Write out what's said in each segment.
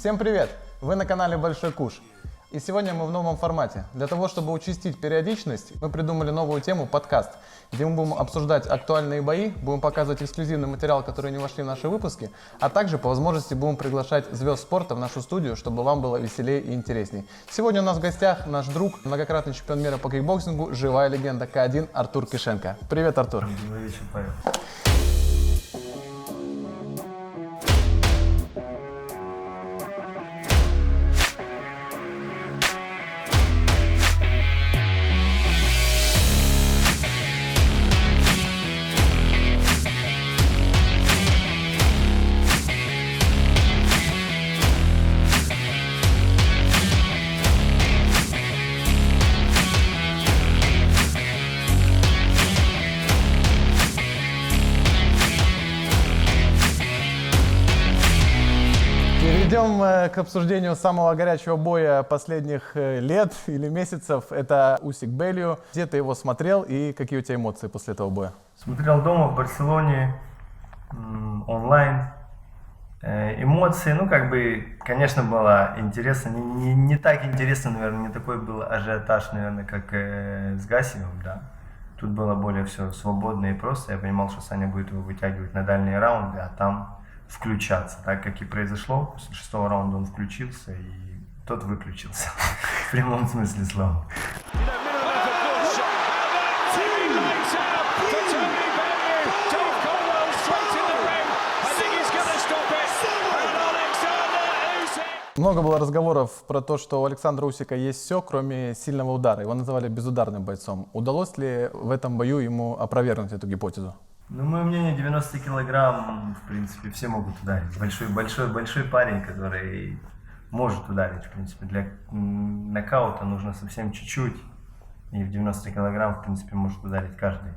Всем привет! Вы на канале Большой Куш. И сегодня мы в новом формате. Для того, чтобы участить периодичность, мы придумали новую тему подкаст, где мы будем обсуждать актуальные бои, будем показывать эксклюзивный материал, который не вошли в наши выпуски, а также по возможности будем приглашать звезд спорта в нашу студию, чтобы вам было веселее и интересней. Сегодня у нас в гостях наш друг, многократный чемпион мира по кикбоксингу, живая легенда К1 Артур Кишенко. Привет, Артур! Добрый вечер, Павел. Перейдем к обсуждению самого горячего боя последних лет или месяцев. Это Усик Белью. Где ты его смотрел и какие у тебя эмоции после этого боя? Смотрел дома в Барселоне, онлайн. Эмоции, конечно, было интересно. Не так интересно, наверное, не такой был ажиотаж, наверное, как с Гасиевым, да. Тут было более все свободно и просто. Я понимал, что Саня будет его вытягивать на дальние раунды, а там включаться, так как и произошло. После 6-го раунда он включился, и тот выключился. В прямом смысле слова. Много было разговоров про то, что у Александра Усика есть все, кроме сильного удара. Его называли безударным бойцом. Удалось ли в этом бою ему опровергнуть эту гипотезу? Ну, мое мнение, 90 килограмм, в принципе, все могут ударить. Большой парень, который может ударить, в принципе. Для нокаута нужно совсем чуть-чуть. И в 90 килограмм, в принципе, может ударить каждый.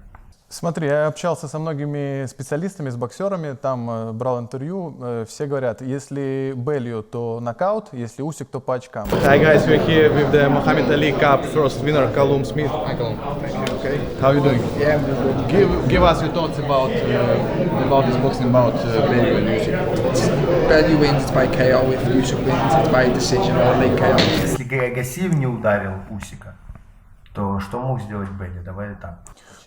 Смотри, я общался со многими специалистами, с боксерами, там брал интервью. Все говорят, если Белью, то нокаут, если Усик, то по очкам. Hi guys, we're here with the Muhammad Ali Cup first winner, Callum Smith. Hi, Colin. Thank you. Okay, how are you doing? Yeah, I'm doing good. Give us your thoughts about this boxing bout, Bellew and Usyk. Bellew wins, it's by KO. If Usyk wins, it's by decision or late KO. Если Гасиев не ударил Усика, то что мог сделать Белли? Давай так.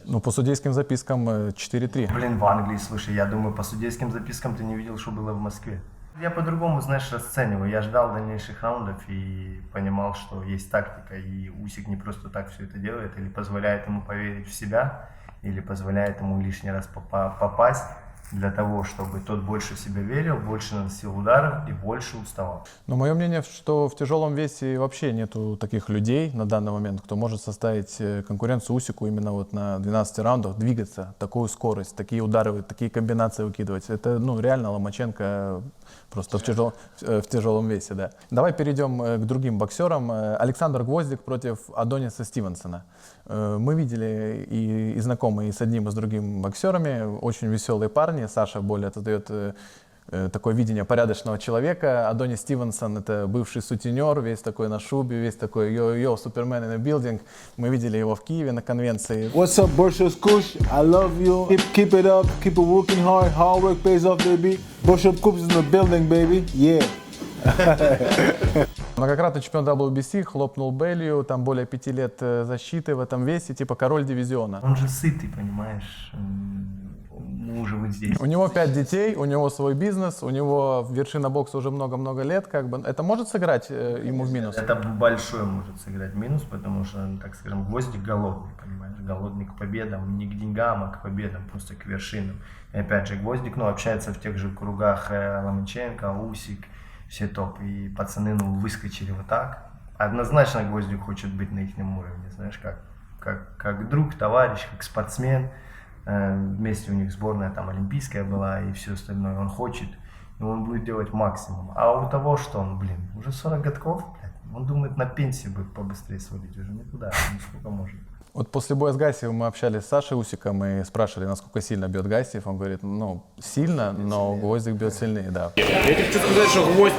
Ну, по судейским запискам 4-3. Блин, в Англии, слушай, я думаю, по судейским запискам ты не видел, что было в Москве. Я по-другому, знаешь, расцениваю. Я ждал дальнейших раундов и понимал, что есть тактика, и Усик не просто так все это делает, или позволяет ему поверить в себя, или позволяет ему лишний раз попасть для того, чтобы тот больше в себя верил, больше наносил ударов и больше уставал. Но мое мнение, что в тяжелом весе вообще нету таких людей на данный момент, кто может составить конкуренцию Усику именно вот на 12 раундах, двигаться, такую скорость, такие удары, такие комбинации выкидывать. Это, реально Ломаченко просто в тяжелом весе, да. Давай перейдем к другим боксерам. Александр Гвоздик против Адониса Стивенсона. Мы видели и знакомы и с одним, и с другим боксерами, очень веселые парни. Саша более создает такое видение порядочного человека. Адонис Стивенсон — это бывший сутенер, весь такой на шубе, весь такой йо-йо, супермен in the building. Мы видели его в Киеве на конвенции. What's up, Большой Куш? I love you. Keep it up, keep it working hard. Hard work pays off, baby. Большой Куш is in the building, baby. Yeah. Многократный чемпион WBC, хлопнул Белью, там более 5 лет защиты в этом весе, типа король дивизиона. Он же сытый, понимаешь, мы уже вот здесь. У него 5 детей, у него свой бизнес, у него вершина бокса уже много-много лет, это может сыграть ему в минус? Это большой может сыграть минус, потому что, так скажем, Гвоздик голодный, понимаешь, голодный к победам, не к деньгам, а к победам, просто к вершинам. И опять же, Гвоздик, общается в тех же кругах Ломаченко, Усик, все топ, и пацаны, выскочили вот так. Однозначно Гвоздик хочет быть на их уровне, знаешь, как друг, товарищ, как спортсмен. Вместе у них сборная там олимпийская была и все остальное. Он хочет, и он будет делать максимум. А у того, что он, уже 40 годков, он думает, на пенсию будет побыстрее сводить, уже никуда, сколько может. Вот после боя с Гасиевым мы общались с Сашей Усиком и спрашивали, насколько сильно бьет Гасиев. Он говорит, сильно, но Гвоздик бьет сильнее, да. Я тебе хочу сказать, что Гвоздь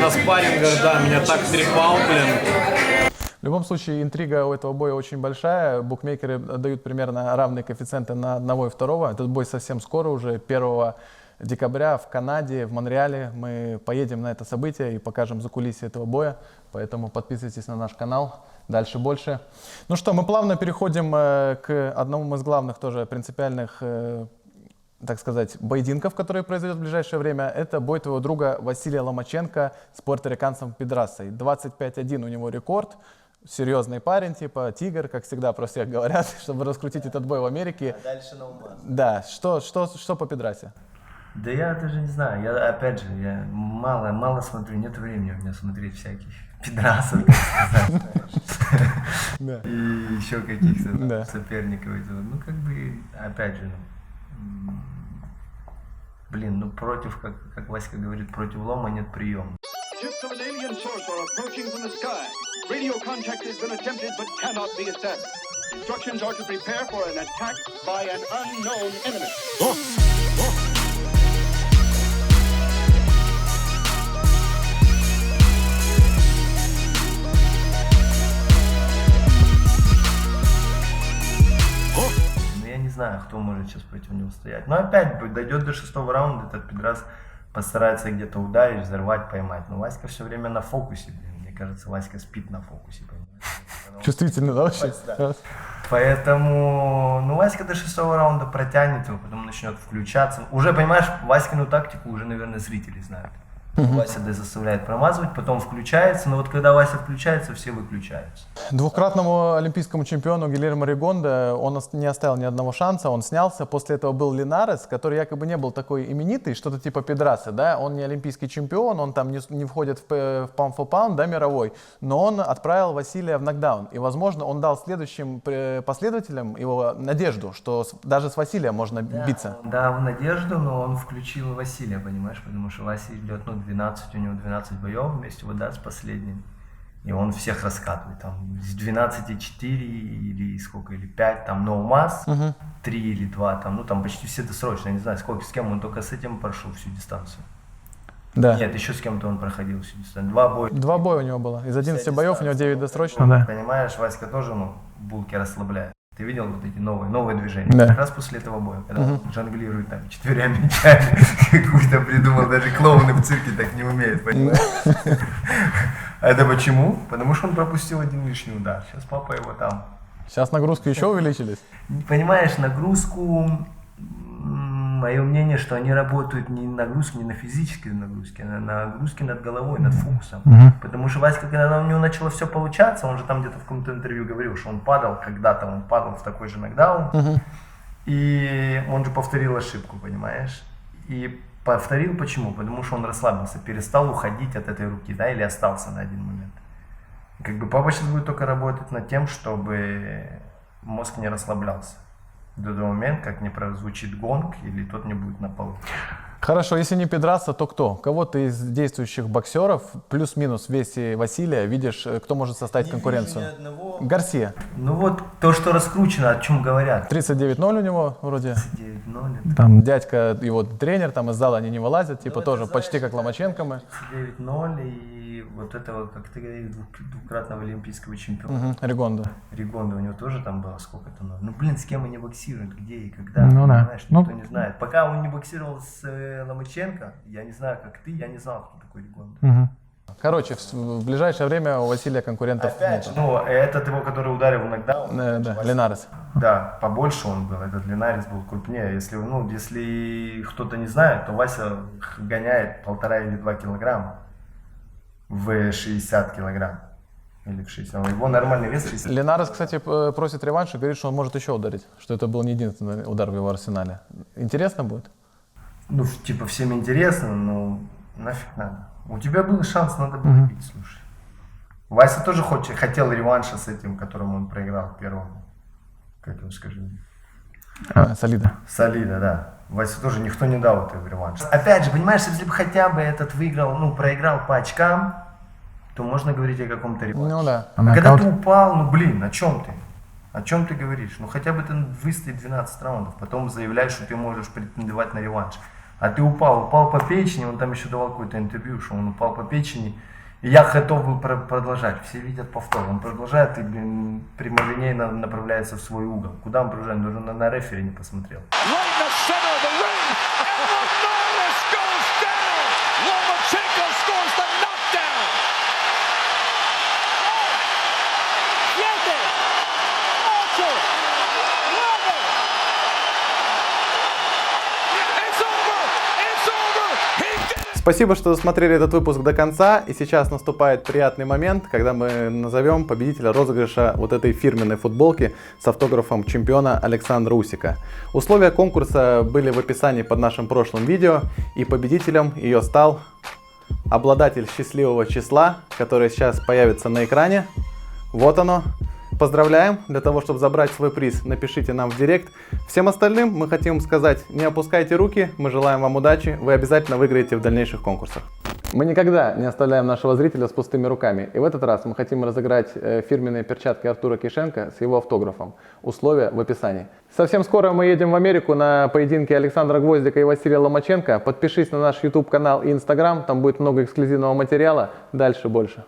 на спаррингах, да, меня так трепал, блин. В любом случае, интрига у этого боя очень большая. Букмекеры дают примерно равные коэффициенты на одного и второго. Этот бой совсем скоро, уже 1 декабря в Канаде, в Монреале. Мы поедем на это событие и покажем закулисье этого боя. Поэтому подписывайтесь на наш канал. Дальше больше. Ну что, мы плавно переходим к одному из главных тоже принципиальных, так сказать, поединков, которые произойдет в ближайшее время. Это бой твоего друга Василия Ломаченко с пуэрториканцем Педрасой. 25-1 у него рекорд. Серьезный парень, типа тигр, как всегда про всех говорят, чтобы раскрутить этот бой в Америке. А дальше на умаз. Да, что по Педрасе? Да я даже не знаю, я опять же, я мало смотрю, нет времени у меня смотреть всяких пидрасов, так сказать, знаешь. И еще каких-то соперников. Ну, как бы, опять же, блин, ну против, как Васька говорит, против лома нет приема. Ships of an alien source are approaching from the sky. Radio contact has been attempted but cannot be established. Instructions are to prepare for an attack by an unknown enemy. Ну, я не знаю, кто может сейчас против него стоять. Но опять дойдет до 6-го раунда, этот пидрас постарается где-то ударить, взорвать, поймать. Но Васька все время на фокусе, блин. Мне кажется, Васька спит на фокусе, понимаешь? Чувствительно, да, вообще? Да. Поэтому, ну, Васька до 6-го раунда протянет его, потом начнет включаться. Уже, понимаешь, Васькину тактику уже, наверное, зрители знают. Вася заставляет промазывать, потом включается, но вот когда Вася включается, все выключаются. Двукратному олимпийскому чемпиону Гильермо Ригондо он не оставил ни одного шанса, он снялся. После этого был Линарес, который якобы не был такой именитый, что-то типа Педраса, да, он не олимпийский чемпион, он там не входит в pound for pound, да, мировой, но он отправил Василия в нокдаун. И, возможно, он дал следующим последователям его надежду, что даже с Василием можно биться. Он дал надежду, но он включил Василия, понимаешь, потому что Вася идет, ну, 12, у него 12 боев вместе вот, да, с последним. И он всех раскатывает. Там с 12 4 или сколько, или 5, там ноумаз, 3 или 2, там, ну там почти все досрочно, я не знаю, сколько, с кем он только с этим прошел всю дистанцию. Да. Нет, еще с кем-то он проходил всю дистанцию. Два боя у него было. Из 11 боев у него 9 досрочно. Ну, Да. понимаешь, Васька тоже, ну, булки расслабляет. Ты видел вот эти новые движения? Да. Как раз после этого боя, когда он жонглирует там 4 мячами, какую-то придумал, даже клоуны в цирке так не умеют, понимаешь? А это почему? Потому что он пропустил один лишний удар. Сейчас папа его там... Сейчас нагрузки еще увеличились. Понимаешь, нагрузку... Мое мнение, что они работают не нагрузки, не на физические нагрузки, а на нагрузки над головой, над фокусом. Потому что Васька, когда у него начало все получаться, он же там где-то в каком-то интервью говорил, что он падал когда-то, он падал в такой же нокдаун, и он же повторил ошибку, понимаешь? И повторил почему? Потому что он расслабился, перестал уходить от этой руки, да, или остался на один момент. И как бы папа сейчас будет только работать над тем, чтобы мозг не расслаблялся до того момента, как не прозвучит гонг или тот не будет на полу. Хорошо, если не Педраса, то кто? Кого ты из действующих боксеров, плюс-минус в весе Василия, видишь, кто может составить конкуренцию? Ни одного. Гарсия. Ну вот, то, что раскручено, о чем говорят. 39-0 у него вроде. 39-0. Там дядька, его тренер, там из зала они не вылазят, типа Ну, тоже это, почти знаешь, как Ломаченко мы. 39-0 и вот этого, как ты говоришь, двукратного олимпийского чемпиона. Ригондо. Ригондо, у него тоже там было сколько-то 0. Ну блин, с кем они боксируют, где и когда, Ну да. понимаешь, никто не знает. Пока он не боксировал с Ломаченко, я не знаю, как ты, я не знал, кто такой Ригондо. Короче, в ближайшее время у Василия конкурентов Опять же, нет. ну этот его, который ударил в нокдаун. Да, Линарес. Да, побольше он был, этот Линарес был крупнее. Если кто-то не знает, то Вася гоняет 1,5 или 2 килограмма в 60 килограмм. Или в 60. Его нормальный вес 60. Линарес, кстати, просит реванш и говорит, что он может еще ударить, что это был не единственный удар в его арсенале. Интересно будет? Ну, типа, всем интересно, но нафиг надо. У тебя был шанс, надо было бить, слушай. Вася тоже хотел реванша с этим, которому он проиграл первому. Как его скажи? Солида. Солида, да. Вася тоже никто не дал этого реванша. Опять же, понимаешь, если бы хотя бы этот выиграл, ну, проиграл по очкам, то можно говорить о каком-то реванше. Ну да. А когда ты упал, ну блин, о чем ты? О чем ты говоришь? Ну хотя бы ты выстоит 12 раундов, потом заявляешь, что ты можешь претендовать на реванш. А ты упал по печени, он там еще давал какое-то интервью, что он упал по печени, и я готов был продолжать. Все видят повтор, он продолжает и, блин, прямолинейно направляется в свой угол. Куда он продолжает? Даже на рефери не посмотрел. Right in the center of the ring. And one more Спасибо, что досмотрели этот выпуск до конца. И сейчас наступает приятный момент, когда мы назовем победителя розыгрыша вот этой фирменной футболки с автографом чемпиона Александра Усика. Условия конкурса были в описании под нашим прошлым видео. И победителем ее стал обладатель счастливого числа, которое сейчас появится на экране. Вот оно. Поздравляем! Для того, чтобы забрать свой приз, напишите нам в директ. Всем остальным мы хотим сказать, не опускайте руки, мы желаем вам удачи, вы обязательно выиграете в дальнейших конкурсах. Мы никогда не оставляем нашего зрителя с пустыми руками. И в этот раз мы хотим разыграть фирменные перчатки Артура Кишенко с его автографом. Условия в описании. Совсем скоро мы едем в Америку на поединки Александра Гвоздика и Василия Ломаченко. Подпишись на наш YouTube канал и Instagram, там будет много эксклюзивного материала. Дальше больше.